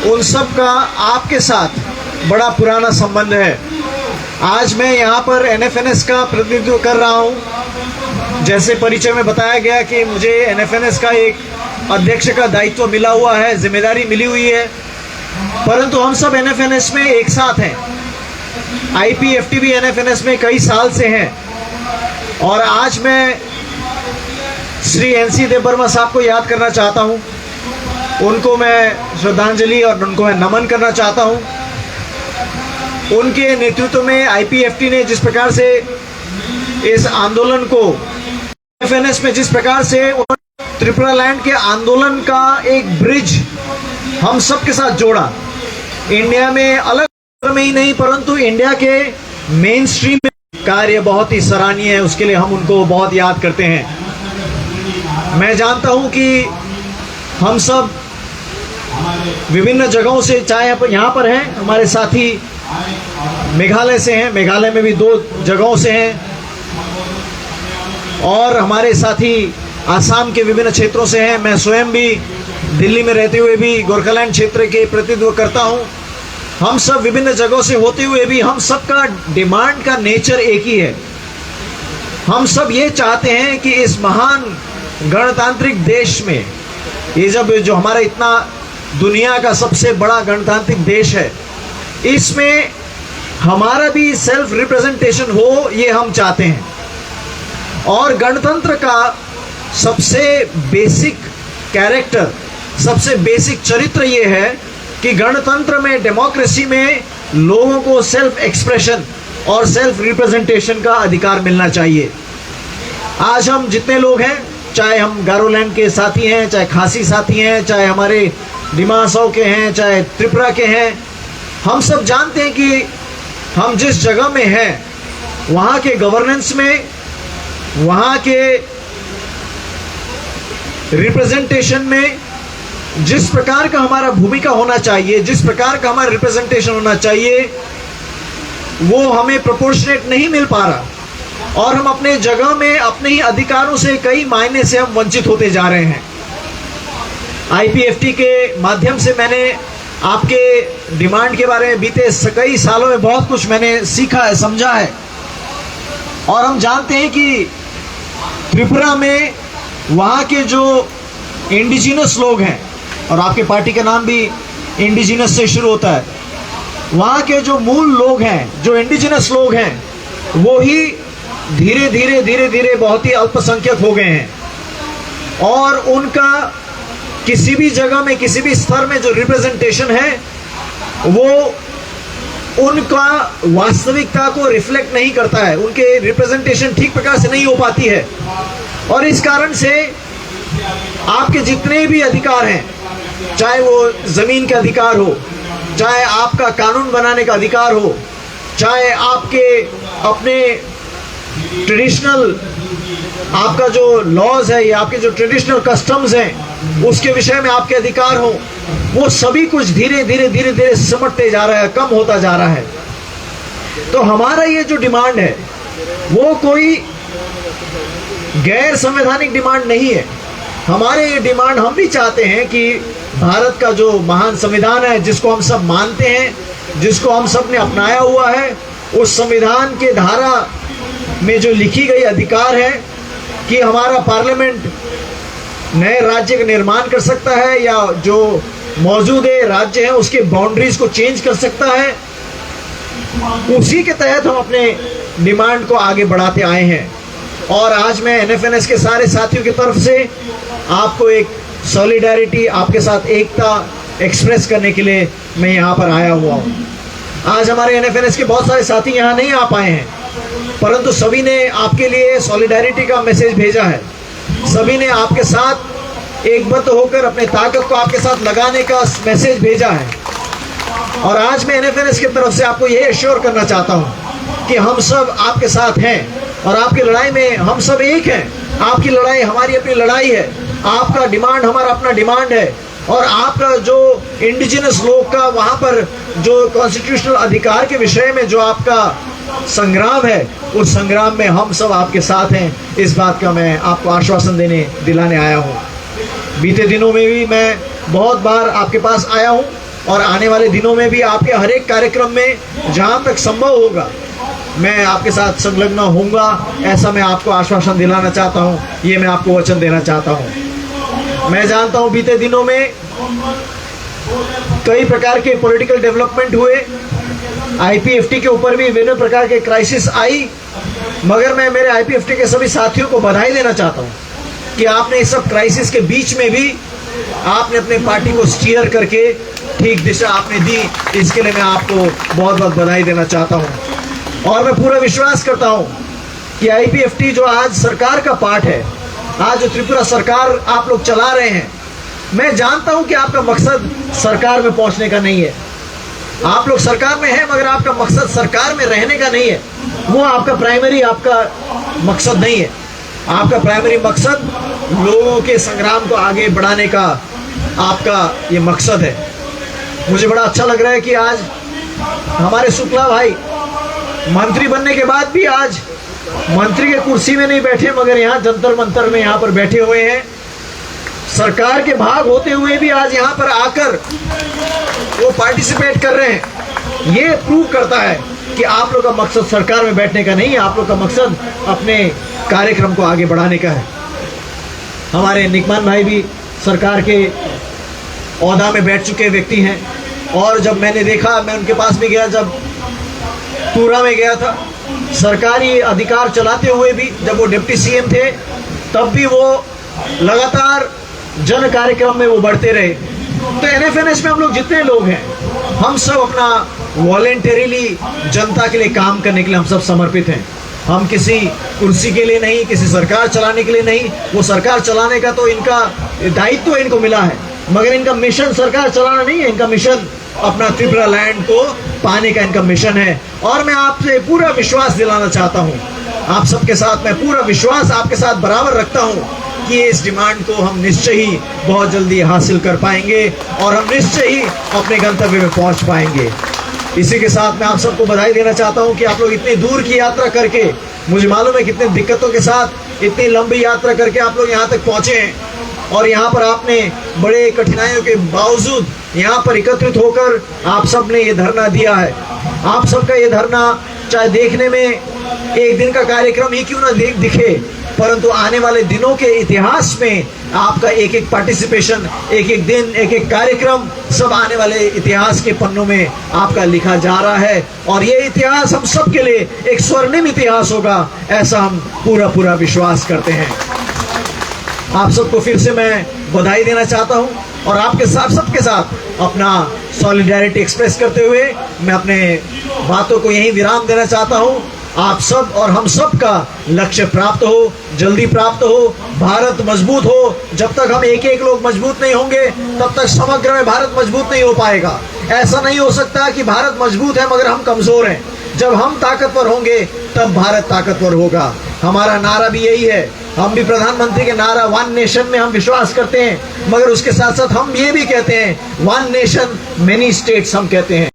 उन सब का आपके साथ बड़ा पुराना संबंध है। आज मैं यहाँ पर एनएफएनएस का प्रतिनिधित्व कर रहा हूँ। जैसे परिचय में बताया गया कि मुझे एनएफएनएस का एक अध्यक्ष का दायित्व मिला हुआ है, जिम्मेदारी मिली हुई है, परंतु हम सब एनएफएनएस में एक साथ हैं। आईपीएफटी भी एनएफएनएस में कई साल से हैं और आज मैं श्री एनसी देवबर्मा साहब को याद करना चाहता हूँ। उनको मैं श्रद्धांजलि और उनको मैं नमन करना चाहता हूँ। उनके नेतृत्व में आईपीएफटी ने जिस प्रकार से इस आंदोलन को एनएफएनएस में जिस प्रकार से त्रिपुरा लैंड के आंदोलन का एक ब्रिज हम सब के साथ जोड़ा, इंडिया में अलग में ही नहीं परंतु इंडिया के मेन स्ट्रीम में कार्य बहुत ही सराहनीय है। उसके लिए हम उनको बहुत याद करते हैं। मैं जानता हूं कि हम सब विभिन्न जगहों से, चाहे यहाँ पर हैं हमारे साथी मेघालय से हैं, मेघालय में भी 2 जगहों से हैं, और हमारे साथी आसाम के विभिन्न क्षेत्रों से हैं। मैं स्वयं भी दिल्ली में रहते हुए भी गोरखालैंड क्षेत्र के प्रतिनिधित्व करता हूं। हम सब विभिन्न जगहों से होते हुए भी हम सब का डिमांड का नेचर एक ही है। हम सब ये चाहते हैं कि इस महान गणतांत्रिक देश में, ये जो हमारा इतना दुनिया का सबसे बड़ा गणतांत्रिक देश है, इसमें हमारा भी सेल्फ रिप्रेजेंटेशन हो, ये हम चाहते हैं। और गणतंत्र का सबसे बेसिक कैरेक्टर, सबसे बेसिक चरित्र ये है कि गणतंत्र में, डेमोक्रेसी में लोगों को सेल्फ एक्सप्रेशन और सेल्फ रिप्रेजेंटेशन का अधिकार मिलना चाहिए। आज हम जितने लोग हैं, चाहे हम गारोलैंड के साथी हैं, चाहे खासी साथी हैं, चाहे हमारे डिमा हासाओ के हैं, चाहे त्रिपुरा के हैं, हम सब जानते हैं कि हम जिस जगह में हैं वहाँ के गवर्नेंस में, वहाँ के रिप्रेजेंटेशन में जिस प्रकार का हमारा भूमिका होना चाहिए, जिस प्रकार का हमारा रिप्रेजेंटेशन होना चाहिए, वो हमें प्रोपोर्शनेट नहीं मिल पा रहा और हम अपने जगह में अपने ही अधिकारों से कई मायने से हम वंचित होते जा रहे हैं। आईपीएफटी के माध्यम से मैंने आपके डिमांड के बारे में बीते कई सालों में बहुत कुछ मैंने सीखा है, समझा है। और हम जानते हैं कि त्रिपुरा में वहाँ के जो इंडिजिनस लोग हैं, और आपके पार्टी का नाम भी इंडिजिनस से शुरू होता है, वहाँ के जो मूल लोग हैं, जो इंडिजिनस लोग हैं, वो ही धीरे धीरे बहुत ही अल्पसंख्यक हो गए हैं। और उनका किसी भी जगह में, किसी भी स्तर में जो रिप्रेजेंटेशन है, वो उनका वास्तविकता को रिफ्लेक्ट नहीं करता है। उनके रिप्रेजेंटेशन ठीक प्रकार से नहीं हो पाती है। और इस कारण से आपके जितने भी अधिकार हैं, चाहे वो जमीन का अधिकार हो, चाहे आपका कानून बनाने का अधिकार हो, चाहे आपके अपने ट्रेडिशनल, आपका जो लॉज है या आपके जो ट्रेडिशनल कस्टम्स हैं, उसके विषय में आपके अधिकार हो, वो सभी कुछ धीरे धीरे सिमटते जा रहा है, कम होता जा रहा है। तो हमारा ये जो डिमांड है वो कोई गैर संवैधानिक डिमांड नहीं है। हमारे ये डिमांड, हम भी चाहते हैं कि भारत का जो महान संविधान है, जिसको हम सब मानते हैं, जिसको हम सब ने अपनाया हुआ है, उस संविधान के धारा में जो लिखी गई अधिकार है कि हमारा पार्लियामेंट नए राज्य का निर्माण कर सकता है या जो मौजूदा राज्य है उसके बाउंड्रीज को चेंज कर सकता है, उसी के तहत हम अपने डिमांड को आगे बढ़ाते आए हैं। और आज मैं एनएफएनएस के सारे साथियों की तरफ से आपको एक सॉलिडारिटी, आपके साथ एकता एक्सप्रेस करने के लिए मैं यहाँ पर आया हुआ हूँ। आज हमारे एनएफएनएस के बहुत सारे साथी यहाँ नहीं आ पाए हैं, परंतु सभी ने आपके लिए सॉलिडारिटी का मैसेज भेजा है। सभी ने आपके साथ एकबद्ध होकर अपने ताकत को आपके साथ लगाने का मैसेज भेजा है। और आज मैं एनएफएनएस की तरफ से आपको ये एश्योर करना चाहता हूँ कि हम सब आपके साथ हैं और आपकी लड़ाई में हम सब एक हैं। आपकी लड़ाई हमारी अपनी लड़ाई है, आपका डिमांड हमारा अपना डिमांड है, और आपका जो इंडिजिनस लोग का वहाँ पर जो कॉन्स्टिट्यूशनल अधिकार के विषय में जो आपका संग्राम है, उस संग्राम में हम सब आपके साथ हैं। इस बात का मैं आपको आश्वासन दिलाने आया हूँ। बीते दिनों में भी मैं बहुत बार आपके पास आया हूं और आने वाले दिनों में भी आपके हर एक कार्यक्रम में जहां तक संभव होगा मैं आपके साथ संलग्न होऊंगा, ऐसा मैं आपको आश्वासन दिलाना चाहता हूं, ये मैं आपको वचन देना चाहता हूं। मैं जानता हूं बीते दिनों में कई प्रकार के पॉलिटिकल डेवलपमेंट हुए, आईपीएफटी के ऊपर भी विभिन्न प्रकार के क्राइसिस आई, मगर मैं मेरे आईपीएफटी के सभी साथियों को बधाई देना चाहता हूं कि आपने इस सब क्राइसिस के बीच में भी आपने अपने पार्टी को स्टीयर करके ठीक दिशा आपने दी, इसके लिए मैं आपको बहुत बहुत बधाई देना चाहता हूं। और मैं पूरा विश्वास करता हूं कि आईपीएफटी जो आज सरकार का पार्ट है, आज जो त्रिपुरा सरकार आप लोग चला रहे हैं, मैं जानता हूं कि आपका मकसद सरकार में पहुंचने का नहीं है। आप लोग सरकार में हैं मगर आपका मकसद सरकार में रहने का नहीं है, वो आपका प्राइमरी आपका मकसद नहीं है। आपका प्राइमरी मकसद लोगों के संग्राम को आगे बढ़ाने का आपका ये मकसद है। मुझे बड़ा अच्छा लग रहा है कि आज हमारे शुक्ला भाई मंत्री बनने के बाद भी आज मंत्री के कुर्सी में नहीं बैठे, मगर यहाँ जंतर मंतर में यहाँ पर बैठे हुए हैं। सरकार के भाग होते हुए भी आज यहाँ पर आकर वो पार्टिसिपेट कर रहे हैं। ये प्रूव करता है कि आप लोग का मकसद सरकार में बैठने का नहीं है, आप लोग का मकसद अपने कार्यक्रम को आगे बढ़ाने का है। हमारे निकमान भाई भी सरकार के ओहदा में बैठ चुके व्यक्ति हैं, और जब मैंने देखा, मैं उनके पास भी गया, जब टूरा में गया था, सरकारी अधिकार चलाते हुए भी जब वो डिप्टी सीएम थे तब भी वो लगातार जन कार्यक्रम में वो बढ़ते रहे। तो एनएफएनएस में हम लोग जितने लोग हैं, हम सब अपना वॉलेंटरीली जनता के लिए काम करने के लिए हम सब समर्पित हैं। हम किसी कुर्सी के लिए नहीं, किसी सरकार चलाने के लिए नहीं। वो सरकार चलाने का तो इनका दायित्व इनको मिला है, मगर इनका मिशन सरकार चलाना नहीं है। इनका मिशन अपना त्रिपुरा लैंड को पाने का इनका मिशन है। और मैं आपसे पूरा विश्वास दिलाना चाहता हूँ, आप सबके साथ मैं पूरा विश्वास आपके साथ बराबर रखता हूँ कि इस डिमांड को हम निश्चय ही बहुत जल्दी हासिल कर पाएंगे और हम निश्चय ही अपने गंतव्य में पहुँच पाएंगे। इसी के साथ मैं आप सबको बधाई देना चाहता हूँ कि आप लोग इतनी दूर की यात्रा करके, मुझे मालूम है कितनी दिक्कतों के साथ इतनी लंबी यात्रा करके आप लोग यहाँ तक पहुँचे हैं, और यहाँ पर आपने बड़े कठिनाइयों के बावजूद यहाँ पर एकत्रित होकर आप सब ने ये धरना दिया है। आप सबका ये धरना चाहे देखने में एक दिन का कार्यक्रम ही क्यों ना दिखे, परंतु आने वाले दिनों के इतिहास में आपका एक एक पार्टिसिपेशन, एक एक दिन, एक एक कार्यक्रम सब आने वाले इतिहास के पन्नों में आपका लिखा जा रहा है। और ये इतिहास हम सब के लिए एक स्वर्णिम इतिहास होगा, ऐसा हम पूरा पूरा विश्वास करते हैं। आप सबको फिर से मैं बधाई देना चाहता हूं, और आपके साथ सबके साथ अपना सॉलिडेरिटी एक्सप्रेस करते हुए मैं अपने बातों को यहीं विराम देना चाहता हूं। आप सब और हम सब का लक्ष्य प्राप्त हो, जल्दी प्राप्त हो, भारत मजबूत हो। जब तक हम एक एक लोग मजबूत नहीं होंगे तब तक समग्र में भारत मजबूत नहीं हो पाएगा। ऐसा नहीं हो सकता कि भारत मजबूत है मगर हम कमजोर हैं। जब हम ताकतवर होंगे तब भारत ताकतवर होगा। हमारा नारा भी यही है। हम भी प्रधानमंत्री के नारा वन नेशन में हम विश्वास करते हैं, मगर उसके साथ साथ हम ये भी कहते हैं वन नेशन मेनी स्टेट्स हम कहते हैं।